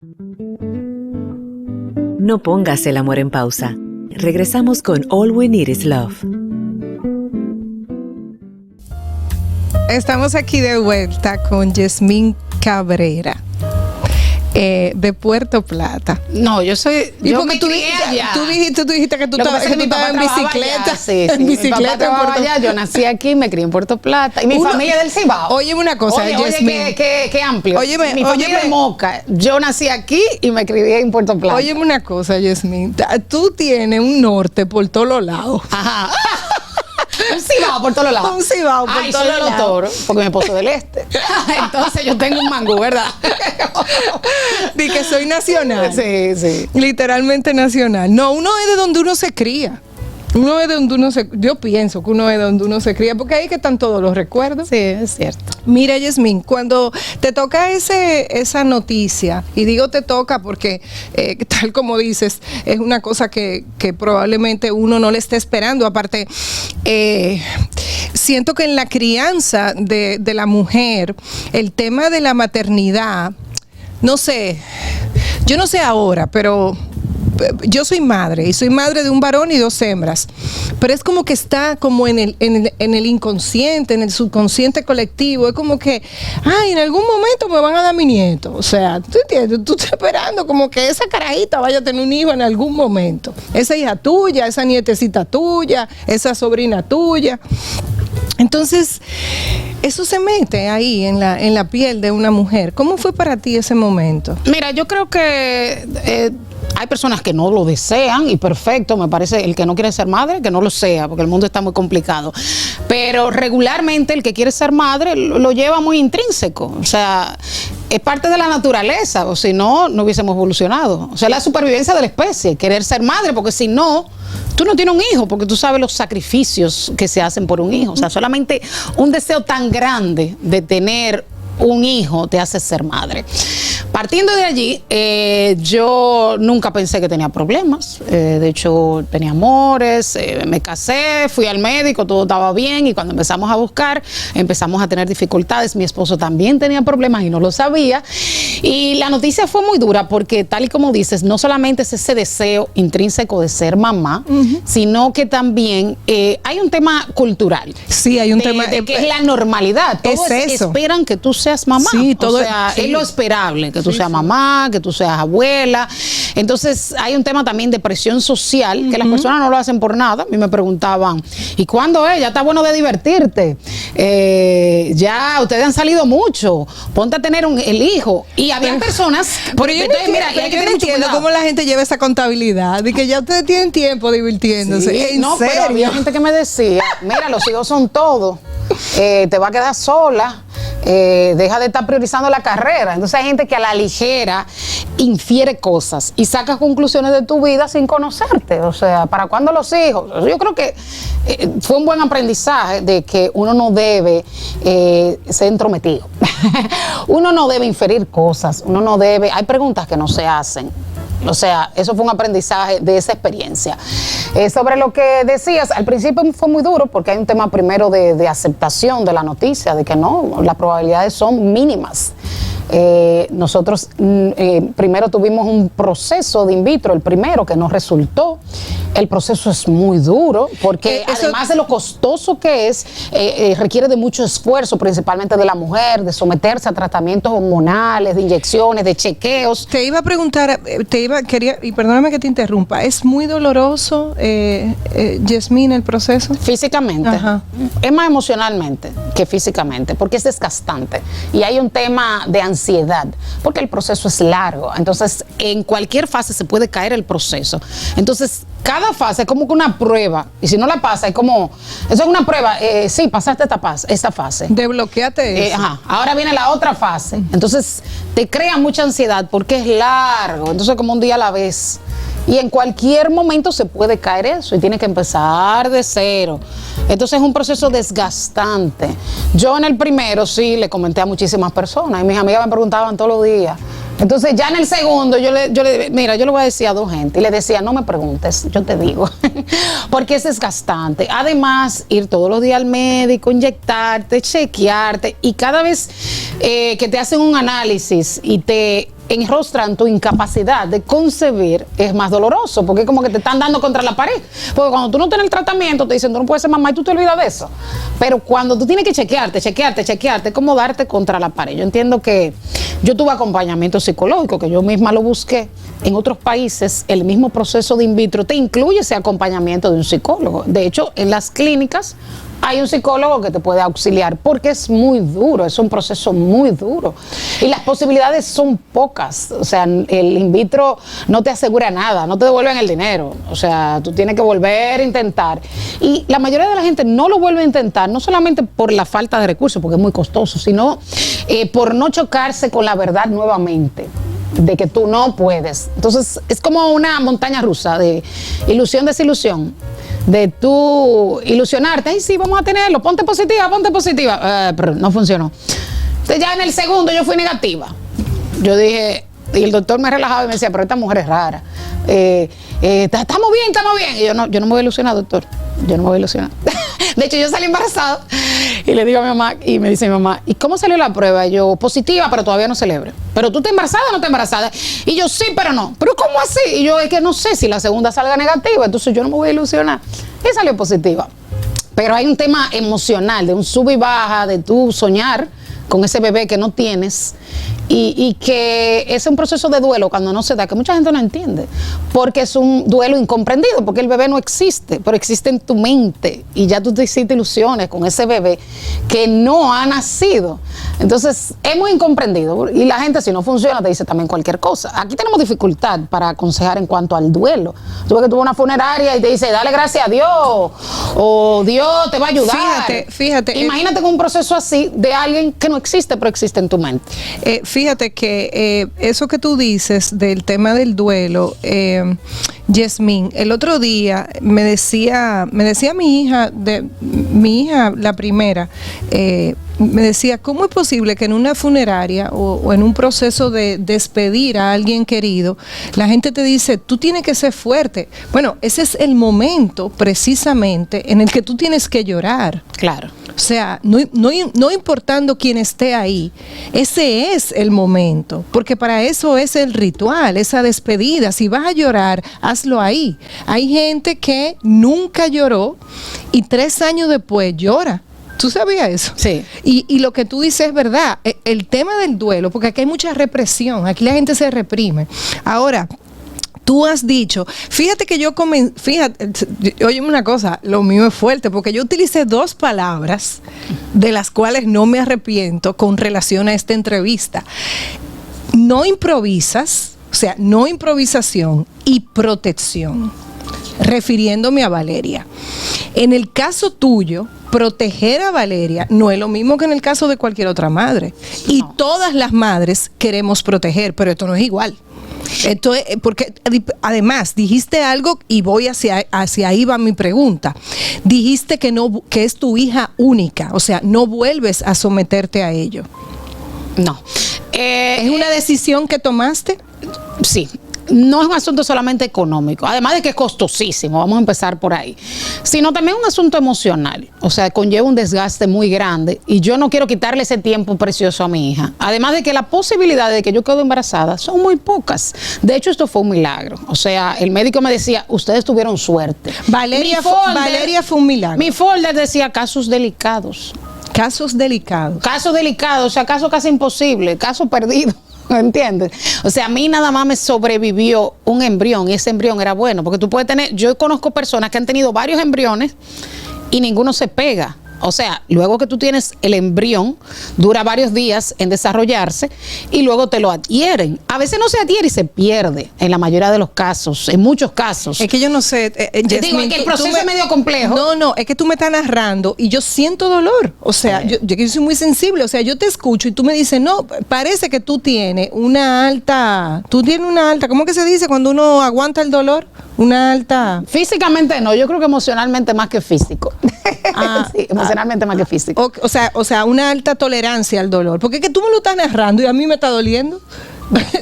No pongas el amor en pausa. Regresamos con All We Need Is Love. Estamos aquí de vuelta con Yasmín Cabrera, de Puerto Plata. No, yo me crié allá. Tú dijiste que tú estabas en bicicleta. Sí, en bicicleta mi papá trabajaba allá, yo nací aquí, me crié en Puerto Plata. Y mi familia del Cibao. Óyeme una cosa, Oye, qué amplio. Mi familia de Moca. Yo nací aquí y me crié en Puerto Plata. Óyeme una cosa, Yasmín. Tú tienes un norte por todos los lados. Ajá. Un cibao por todos lados. Un cibao por todos lados. Los toros, porque mi esposo del este. Entonces yo tengo un mangú, ¿verdad? Di que soy nacional. Sí. Literalmente nacional. No, uno es de donde uno se cría. Yo pienso que uno es de donde uno se cría, porque ahí que están todos los recuerdos. Sí, es cierto. Mira, Yasmín, cuando te toca esa noticia, y digo te toca porque, tal como dices, es una cosa que probablemente uno no le esté esperando. Aparte, siento que en la crianza de la mujer, el tema de la maternidad, no sé, yo no sé ahora, pero yo soy madre y soy madre de un varón y 2 hembras, pero es como que está como en el inconsciente, en el subconsciente colectivo. Es como que, en algún momento me van a dar mi nieto. O sea, ¿tú entiendes? Tú estás esperando como que esa carajita vaya a tener un hijo en algún momento. Esa hija tuya, esa nietecita tuya, esa sobrina tuya. Entonces, eso se mete ahí en la piel de una mujer. ¿Cómo fue para ti ese momento? Mira, yo creo que hay personas que no lo desean y perfecto, me parece, el que no quiere ser madre, que no lo sea, porque el mundo está muy complicado. Pero regularmente el que quiere ser madre lo lleva muy intrínseco, o sea, es parte de la naturaleza, o si no, no hubiésemos evolucionado. O sea, la supervivencia de la especie, querer ser madre, porque si no, tú no tienes un hijo, porque tú sabes los sacrificios que se hacen por un hijo. O sea, solamente un deseo tan grande de tener un hijo te hace ser madre. Partiendo de allí, yo nunca pensé que tenía problemas. De hecho, tenía amores, me casé, fui al médico, todo estaba bien, y cuando empezamos a buscar, empezamos a tener dificultades. Mi esposo también tenía problemas y no lo sabía. Y la noticia fue muy dura porque, tal y como dices, no solamente es ese deseo intrínseco de ser mamá, sino que también hay un tema cultural. Sí, hay un tema de que es la normalidad. Todos esperan que tú seas mamá. Sí, todo, o sea, sí. Es lo esperable, que tú seas mamá, que tú seas abuela. Entonces hay un tema también de presión social, que las personas no lo hacen por nada. A mí me preguntaban, ¿y cuándo es? Ya está bueno de divertirte. Ya ustedes han salido mucho. Ponte a tener el hijo. Y había personas... Pero yo no entiendo cómo la gente lleva esa contabilidad de que ya ustedes tienen tiempo divirtiéndose. Sí, ¿En serio? Pero había gente que me decía, mira, los hijos son todo. Te va a quedar sola. Deja de estar priorizando la carrera. Entonces hay gente que a la ligera infiere cosas y saca conclusiones de tu vida sin conocerte. O sea, ¿para cuándo los hijos? Yo creo que fue un buen aprendizaje de que uno no debe ser entrometido. Uno no debe inferir cosas. Hay preguntas que no se hacen. O sea, eso fue un aprendizaje de esa experiencia. Sobre lo que decías, al principio fue muy duro porque hay un tema primero de aceptación de la noticia, de que no, las probabilidades son mínimas. Nosotros primero tuvimos un proceso de in vitro, el primero que no resultó. El proceso es muy duro porque además de lo costoso que es, requiere de mucho esfuerzo, principalmente de la mujer, de someterse a tratamientos hormonales, de inyecciones, de chequeos. Te iba a preguntar, y perdóname que te interrumpa, ¿es muy doloroso, Yasmín, el proceso? Físicamente. Ajá. Es más emocionalmente que físicamente, porque es desgastante. Y hay un tema de ansiedad, porque el proceso es largo. Entonces, en cualquier fase se puede caer el proceso. Entonces, cada fase es como que una prueba. Y si no la pasa, eso es una prueba. Sí, pasaste esta fase. Desbloqueate eso. Ahora viene la otra fase. Entonces, te crea mucha ansiedad porque es largo. Entonces, como un día a la vez. Y en cualquier momento se puede caer eso y tiene que empezar de cero. Entonces es un proceso desgastante. Yo en el primero sí le comenté a muchísimas personas y mis amigas me preguntaban todos los días. Entonces ya en el segundo yo le voy a decir a 2 gente y le decía, no me preguntes, yo te digo, porque es desgastante. Además, ir todos los días al médico, inyectarte, chequearte, y cada vez que te hacen un análisis y te enrostran tu incapacidad de concebir, es más doloroso, porque es como que te están dando contra la pared. Porque cuando tú no tienes el tratamiento, te dicen, tú no puedes ser mamá y tú te olvidas de eso. Pero cuando tú tienes que chequearte, es como darte contra la pared. Yo entiendo que yo tuve acompañamiento psicológico, que yo misma lo busqué. En otros países, el mismo proceso de in vitro te incluye ese acompañamiento de un psicólogo. De hecho, en las clínicas hay un psicólogo que te puede auxiliar, porque es muy duro, es un proceso muy duro. Y las posibilidades son pocas. O sea, el in vitro no te asegura nada, no te devuelven el dinero. O sea, tú tienes que volver a intentar. Y la mayoría de la gente no lo vuelve a intentar, no solamente por la falta de recursos, porque es muy costoso, sino por no chocarse con la verdad nuevamente, de que tú no puedes. Entonces, es como una montaña rusa de ilusión, desilusión. De tú ilusionarte, ay sí, vamos a tenerlo, ponte positiva, pero no funcionó. Entonces ya en el segundo yo fui negativa. Yo dije, y el doctor me relajaba y me decía, pero esta mujer es rara. Estamos bien. Y yo no me voy a ilusionar, doctor. Yo no me voy a ilusionar. De hecho, yo salí embarazada y le digo a mi mamá, y me dice mi mamá, ¿y cómo salió la prueba? Y yo, positiva, pero todavía no celebro. ¿Pero tú estás embarazada o no estás embarazada? Y yo, sí, pero no. ¿Pero cómo así? Y yo, es que no sé si la segunda salga negativa, entonces yo no me voy a ilusionar. Y salió positiva. Pero hay un tema emocional, de un sub y baja, de tú soñar con ese bebé que no tienes, y que es un proceso de duelo cuando no se da, que mucha gente no entiende, porque es un duelo incomprendido, porque el bebé no existe, pero existe en tu mente, y ya tú te hiciste ilusiones con ese bebé que no ha nacido. Entonces es muy incomprendido, y la gente, si no funciona, te dice también cualquier cosa. Aquí tenemos dificultad para aconsejar en cuanto al duelo. Tú ves que tú vas a una funeraria y te dice, dale gracias a Dios, o Dios te va a ayudar. Fíjate. Imagínate con un proceso así de alguien que no existe, pero existe en tu mente. Fíjate que eso que tú dices del tema del duelo, Yasmín, el otro día me decía mi hija la primera, me decía, ¿cómo es posible que en una funeraria o en un proceso de despedir a alguien querido, la gente te dice, tú tienes que ser fuerte? Bueno, ese es el momento precisamente en el que tú tienes que llorar. Claro. O sea, no importando quién esté ahí, ese es el momento, porque para eso es el ritual, esa despedida. Si vas a llorar, hazlo ahí. Hay gente que nunca lloró y 3 años después llora. ¿Tú sabías eso? Sí. Y lo que tú dices es verdad. El tema del duelo, porque aquí hay mucha represión, aquí la gente se reprime. Ahora, tú has dicho, fíjate que óyeme una cosa, lo mío es fuerte, porque yo utilicé 2 palabras de las cuales no me arrepiento con relación a esta entrevista. No improvisas, o sea, no improvisación, y protección, refiriéndome a Valeria. En el caso tuyo, proteger a Valeria no es lo mismo que en el caso de cualquier otra madre. Y todas las madres queremos proteger, pero esto no es igual. Esto es porque además dijiste algo, y voy hacia ahí va mi pregunta. Dijiste que es tu hija única, o sea, no vuelves a someterte a ello. No. ¿Es una decisión que tomaste? Sí. No es un asunto solamente económico, además de que es costosísimo, vamos a empezar por ahí, sino también un asunto emocional. O sea, conlleva un desgaste muy grande, y yo no quiero quitarle ese tiempo precioso a mi hija. Además de que la posibilidad de que yo quede embarazada son muy pocas. De hecho, esto fue un milagro. O sea, el médico me decía, ustedes tuvieron suerte. Valeria fue un milagro. Mi folder decía casos delicados. Casos delicados. Casos delicados, o sea, caso casi imposible, caso perdido. ¿Entiendes? O sea, a mí nada más me sobrevivió un embrión, y ese embrión era bueno, porque tú puedes tener, yo conozco personas que han tenido varios embriones y ninguno se pega. O sea, luego que tú tienes el embrión, dura varios días en desarrollarse y luego te lo adhieren. A veces no se adhiere y se pierde, en la mayoría de los casos, en muchos casos. Es que yo no sé, Yasmín, digo, es que el proceso es medio complejo. No, es que tú me estás narrando y yo siento dolor. O sea, yo soy muy sensible. O sea, yo te escucho y tú me dices, no, parece que tú tienes una alta, ¿cómo que se dice cuando uno aguanta el dolor? Una alta... Físicamente no, yo creo que emocionalmente más que físico. Sí, emocionalmente más que físico. O sea, una alta tolerancia al dolor. Porque es que tú me lo estás narrando y a mí me está doliendo.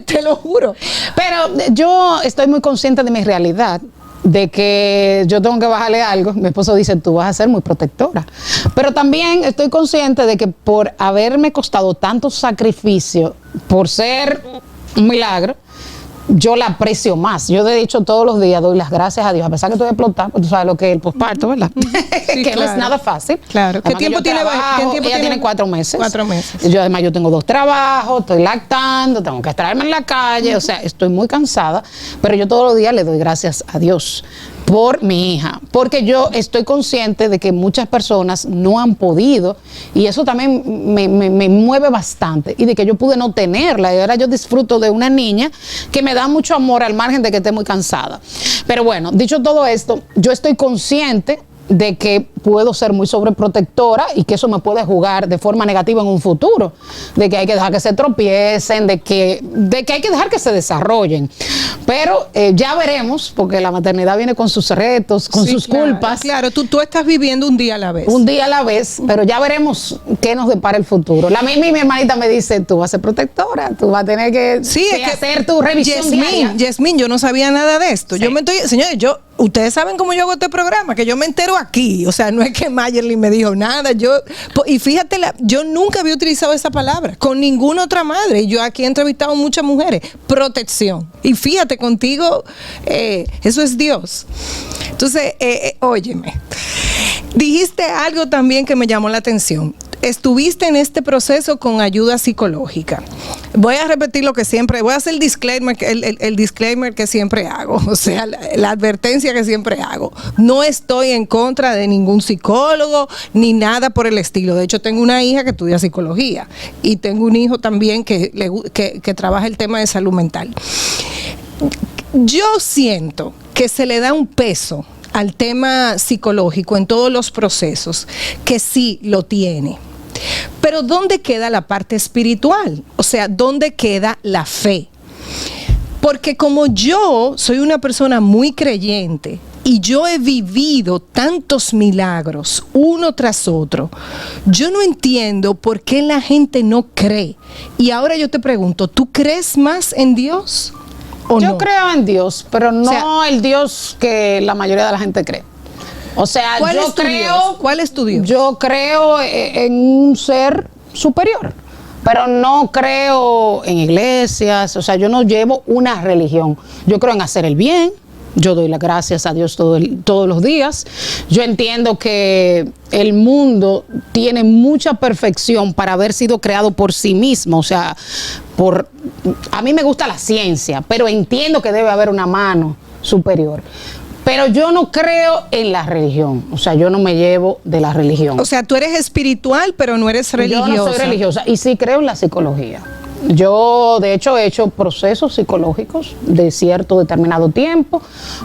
Te lo juro. Pero yo estoy muy consciente de mi realidad, de que yo tengo que bajarle algo. Mi esposo dice, tú vas a ser muy protectora. Pero también estoy consciente de que por haberme costado tanto sacrificio, por ser un milagro, yo la aprecio más. Yo de hecho todos los días doy las gracias a Dios, a pesar que estoy explotada, porque tú sabes lo que es el posparto, ¿verdad? Sí, que no es claro. nada fácil. Claro. ¿Qué Además tiempo yo tiene? trabajo, ¿Qué tiempo ella tiene 4 meses. 4 meses. Yo además yo tengo 2 trabajos, estoy lactando, tengo que extraerme en la calle, o sea, estoy muy cansada, pero yo todos los días le doy gracias a Dios por mi hija, porque yo estoy consciente de que muchas personas no han podido, y eso también me mueve bastante, y de que yo pude no tenerla, y ahora yo disfruto de una niña que me da mucho amor al margen de que esté muy cansada. Pero bueno, dicho todo esto, yo estoy consciente de que puedo ser muy sobreprotectora y que eso me puede jugar de forma negativa en un futuro, de que hay que dejar que se tropiecen, de que hay que dejar que se desarrollen. Pero ya veremos, porque la maternidad viene con sus retos, con Sí, sus claro, culpas. Claro, tú estás viviendo un día a la vez. Un día a la vez, pero ya veremos qué nos depara el futuro. La misma mi hermanita me dice, tú vas a ser protectora, tú vas a tener que, Sí, que es que hacer tu revisión diaria. Yasmín, yo no sabía nada de esto. Sí. Yo me estoy, señores, ustedes saben cómo yo hago este programa, que yo me entero aquí. O sea, no es que Mayerly me dijo nada. Y fíjate, yo nunca había utilizado esa palabra con ninguna otra madre. Y yo aquí he entrevistado muchas mujeres. Protección. Y fíjate, contigo, eso es Dios. Entonces, óyeme. Dijiste algo también que me llamó la atención. Estuviste en este proceso con ayuda psicológica. Voy a repetir lo que siempre, voy a hacer el disclaimer que siempre hago, o sea, la advertencia que siempre hago. No estoy en contra de ningún psicólogo ni nada por el estilo. De hecho, tengo una hija que estudia psicología y tengo un hijo también que trabaja el tema de salud mental. Yo siento que se le da un peso al tema psicológico en todos los procesos, que sí lo tiene. Pero ¿dónde queda la parte espiritual? O sea, ¿dónde queda la fe? Porque como yo soy una persona muy creyente y yo he vivido tantos milagros uno tras otro, yo no entiendo por qué la gente no cree. Y ahora yo te pregunto, ¿tú crees más en Dios o Yo no? creo en Dios, pero no O sea, el Dios que la mayoría de la gente cree. O sea, ¿Cuál yo es tu creo, Dios? ¿Cuál es tu Dios? Yo creo en un ser superior, pero no creo en iglesias. O sea, yo no llevo una religión. Yo creo en hacer el bien. Yo doy las gracias a Dios todos los días. Yo entiendo que el mundo tiene mucha perfección para haber sido creado por sí mismo. O sea, a mí me gusta la ciencia, pero entiendo que debe haber una mano superior. Pero yo no creo en la religión. O sea, yo no me llevo de la religión. O sea, tú eres espiritual, pero no eres religiosa. Yo no soy religiosa y sí creo en la psicología. Yo, de hecho, he hecho procesos psicológicos de cierto determinado tiempo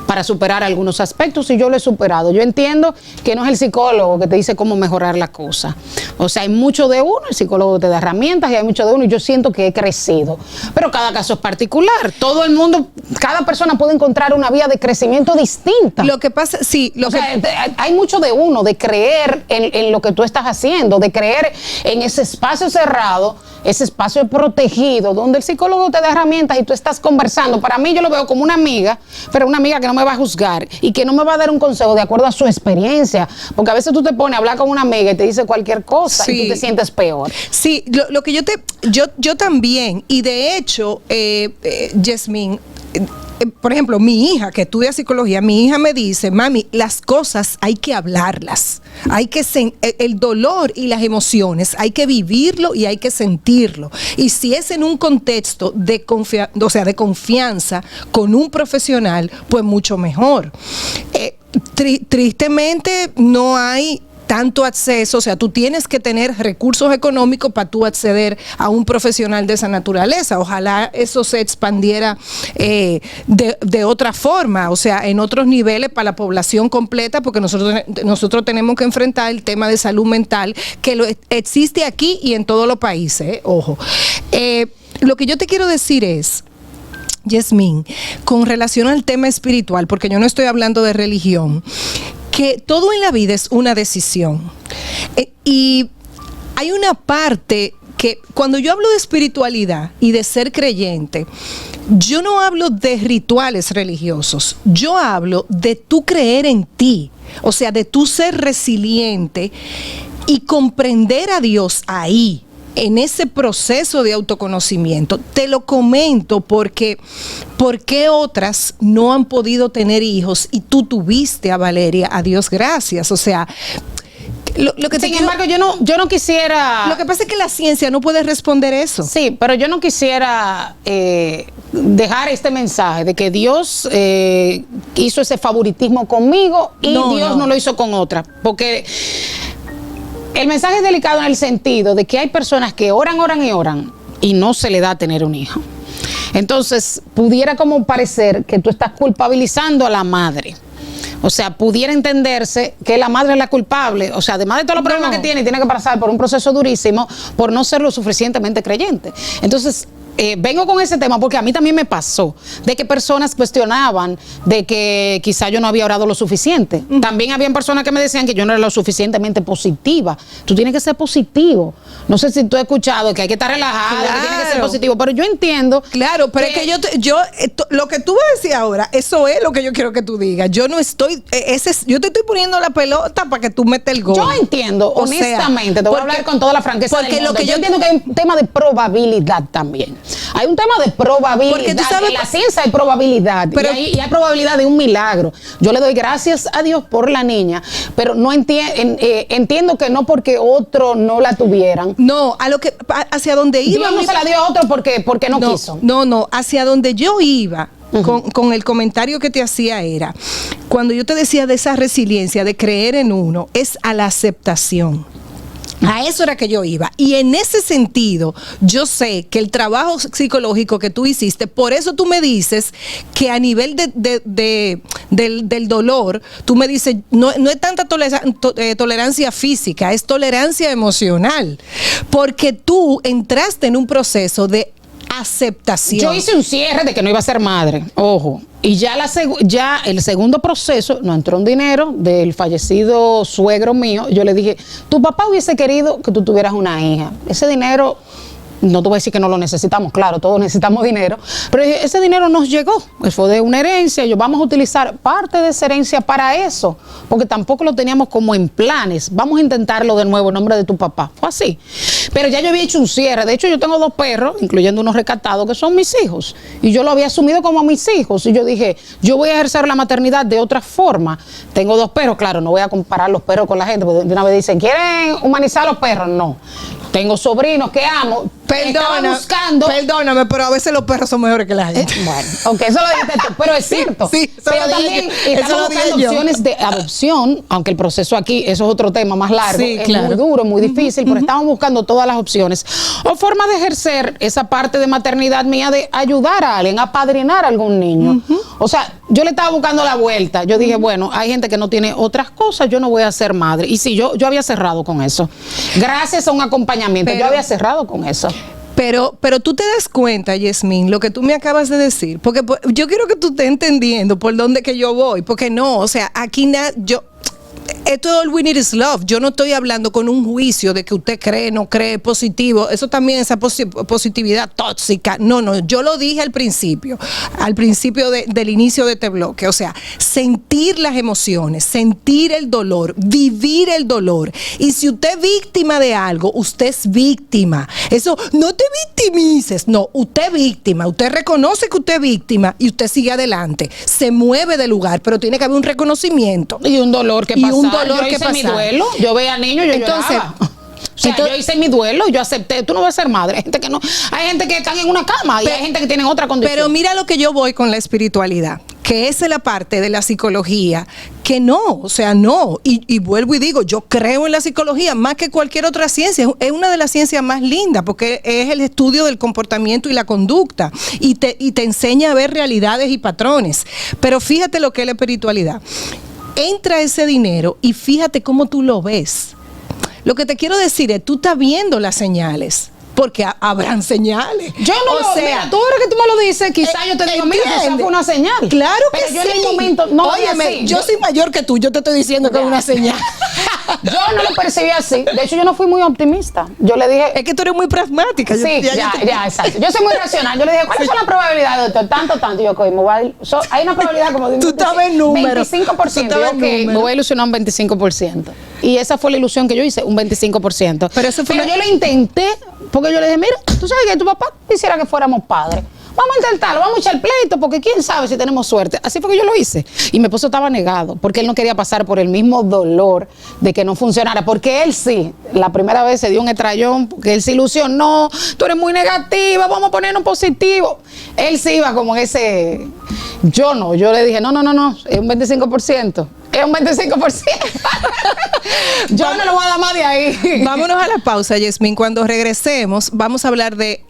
para superar algunos aspectos y yo lo he superado. Yo entiendo que no es el psicólogo que te dice cómo mejorar la cosa. O sea, hay mucho de uno, el psicólogo te da herramientas y hay mucho de uno y yo siento que he crecido. Pero cada caso es particular. Todo el mundo, cada persona puede encontrar una vía de crecimiento distinta. Lo que pasa, sí, Hay mucho de uno, de creer en lo que tú estás haciendo, de creer en ese espacio cerrado, ese espacio protegido, donde el psicólogo te da herramientas y tú estás conversando. Para mí yo lo veo como una amiga, pero una amiga que no me va a juzgar y que no me va a dar un consejo de acuerdo a su experiencia, porque a veces tú te pones a hablar con una amiga y te dice cualquier cosa y tú te sientes peor. Sí, lo que yo también, y de hecho, Yasmín, por ejemplo, mi hija que estudia psicología, mi hija me dice, mami, las cosas hay que hablarlas, hay que el dolor y las emociones hay que vivirlo y hay que sentirlo. Y si es en un contexto de confianza con un profesional, pues mucho mejor. Tristemente no hay tanto acceso, o sea, tú tienes que tener recursos económicos para tú acceder a un profesional de esa naturaleza. Ojalá eso se expandiera de otra forma, o sea, en otros niveles para la población completa, porque nosotros tenemos que enfrentar el tema de salud mental que existe aquí y en todos los países, ojo. Lo que yo te quiero decir es, Yasmín, con relación al tema espiritual, porque yo no estoy hablando de religión, que todo en la vida es una decisión. Y hay una parte que cuando yo hablo de espiritualidad y de ser creyente, yo no hablo de rituales religiosos, yo hablo de tú creer en ti, o sea, de tú ser resiliente y comprender a Dios ahí. en ese proceso de autoconocimiento. Te lo comento porque ¿por qué otras no han podido tener hijos y tú tuviste a Valeria? A Dios gracias. O sea, lo que Sin embargo, yo no quisiera... Lo que pasa es que la ciencia no puede responder eso. Sí, pero yo no quisiera dejar este mensaje de que Dios hizo ese favoritismo conmigo y Dios no lo hizo con otra. Porque el mensaje es delicado en el sentido de que hay personas que oran y no se le da tener un hijo. Entonces, pudiera como parecer que tú estás culpabilizando a la madre. O sea, pudiera entenderse que la madre es la culpable. O sea, además de todos los problemas que tiene que pasar por un proceso durísimo por no ser lo suficientemente creyente. Entonces, vengo con ese tema porque a mí también me pasó de que personas cuestionaban de que quizá yo no había orado lo suficiente. También habían personas que me decían que yo no era lo suficientemente positiva. Tú tienes que ser positivo. No sé si tú has escuchado que hay que estar relajado, que tiene que ser positivo, pero yo entiendo. Claro, pero es que lo que tú vas a decir ahora, eso es lo que yo quiero que tú digas. Yo no estoy, yo te estoy poniendo la pelota para que tú metas el gol. Yo entiendo, honestamente, te voy a hablar con toda la franqueza del mundo. Yo entiendo que hay un tema de probabilidad también. Hay un tema de probabilidad. Porque tú sabes, en la ciencia hay probabilidad. Pero, y hay probabilidad de un milagro. Yo le doy gracias a Dios por la niña, pero no entiendo que no porque otro no la tuvieran. No, hacia donde iba. Dios no se la dio a otro porque no quiso. No, hacia donde yo iba. Con el comentario que te hacía era, cuando yo te decía de esa resiliencia, de creer en uno, es a la aceptación. A eso era que yo iba. Y en ese sentido, yo sé que el trabajo psicológico que tú hiciste, por eso tú me dices que a nivel del dolor, tú me dices, no es tanta tolerancia física, es tolerancia emocional. Porque tú entraste en un proceso de aceptación. Yo hice un cierre de que no iba a ser madre, ojo. Y ya el segundo proceso, no entró un dinero del fallecido suegro mío. Yo le dije, tu papá hubiese querido que tú tuvieras una hija. Ese dinero, no te voy a decir que no lo necesitamos, claro, todos necesitamos dinero, pero ese dinero nos llegó, fue de una herencia, vamos a utilizar parte de esa herencia para eso, porque tampoco lo teníamos como en planes, vamos a intentarlo de nuevo en nombre de tu papá, fue así. Pero ya yo había hecho un cierre, de hecho yo tengo 2 perros, incluyendo unos rescatados que son mis hijos, y yo lo había asumido como mis hijos, y yo dije, yo voy a ejercer la maternidad de otra forma. Tengo 2 perros, claro, no voy a comparar los perros con la gente, porque de una vez dicen, ¿quieren humanizar a los perros? No. Tengo sobrinos que amo. Perdóname, pero a veces los perros son mejores que la gente. Bueno, aunque eso lo dijiste tú, pero es cierto. Sí, pero también estamos buscando opciones de adopción, aunque el proceso aquí, eso es otro tema más largo, es muy duro, muy difícil, pero estamos buscando todas las opciones. O forma de ejercer esa parte de maternidad mía de ayudar a alguien, a apadrinar a algún niño. O sea, yo le estaba buscando la vuelta. Yo dije, bueno, hay gente que no tiene otras cosas, yo no voy a ser madre. Y sí, yo había cerrado con eso. Gracias a un acompañamiento, yo había cerrado con eso. Pero tú te das cuenta, Yasmín, lo que tú me acabas de decir, porque yo quiero que tú estés entendiendo por dónde que yo voy, porque no, o sea, aquí esto es All We Need Is Love. Yo no estoy hablando con un juicio de que usted cree, no cree, positivo. Eso también, esa positividad tóxica. No, yo lo dije al principio del inicio de este bloque. O sea, sentir las emociones, sentir el dolor, vivir el dolor. Y si usted es víctima de algo, usted es víctima. Eso, no te victimices. No, usted es víctima. Usted reconoce que usted es víctima y usted sigue adelante. Se mueve del lugar, pero tiene que haber un reconocimiento. Y un dolor que pasa. Yo hice mi duelo, yo veía al niño, yo lloraba. O sea, yo hice mi duelo, yo acepté, tú no vas a ser madre. Hay gente que no, hay gente que están en una cama y hay gente que tiene otra condición. Pero mira lo que yo voy con la espiritualidad, que esa es la parte de la psicología, que no, o sea, no. Y vuelvo y digo, yo creo en la psicología más que cualquier otra ciencia. Es una de las ciencias más lindas porque es el estudio del comportamiento y la conducta y te enseña a ver realidades y patrones. Pero fíjate lo que es la espiritualidad. Entra ese dinero y fíjate cómo tú lo ves. Lo que te quiero decir es, tú estás viendo las señales. Porque habrán señales. Yo no lo sé. Tú ahora que tú me lo dices, quizás yo te digo, mira, esa fue una señal. Claro que pero sí. Yo en el momento no. Óyeme, yo soy mayor que tú, yo te estoy diciendo que es una señal. Yo no lo percibí así. De hecho, yo no fui muy optimista. Yo le dije. Es que tú eres muy pragmática. Sí, ya, exacto. Yo soy muy racional. Yo le dije, ¿cuáles son las probabilidades, doctor? Tanto. Y yo, me voy a ir. Hay una probabilidad como de un tú estabas en número. 25%. Me voy a ilusionar un 25%. Y esa fue la ilusión que yo hice, un 25%. Pero yo lo intenté Porque yo le dije, mira, tú sabes que tu papá quisiera que fuéramos padres. Vamos a intentarlo, vamos a echar pleito, porque quién sabe si tenemos suerte. Así fue que yo lo hice. Y mi esposo estaba negado, porque él no quería pasar por el mismo dolor de que no funcionara. Porque él sí, la primera vez se dio un estrellón, porque él se ilusionó. Tú eres muy negativa, vamos a ponernos positivo. Él sí iba como en ese... Yo no, yo le dije, no, es un 25%. Es un 25%. Yo no lo voy a dar más de ahí. Vámonos a la pausa, Yasmín. Cuando regresemos, vamos a hablar de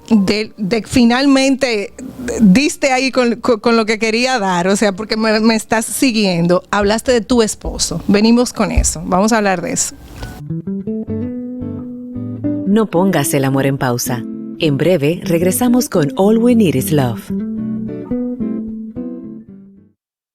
finalmente diste ahí con lo que quería dar, o sea, porque me estás siguiendo. Hablaste de tu esposo. Venimos con eso. Vamos a hablar de eso. No pongas el amor en pausa. En breve regresamos con All We Need Is Love.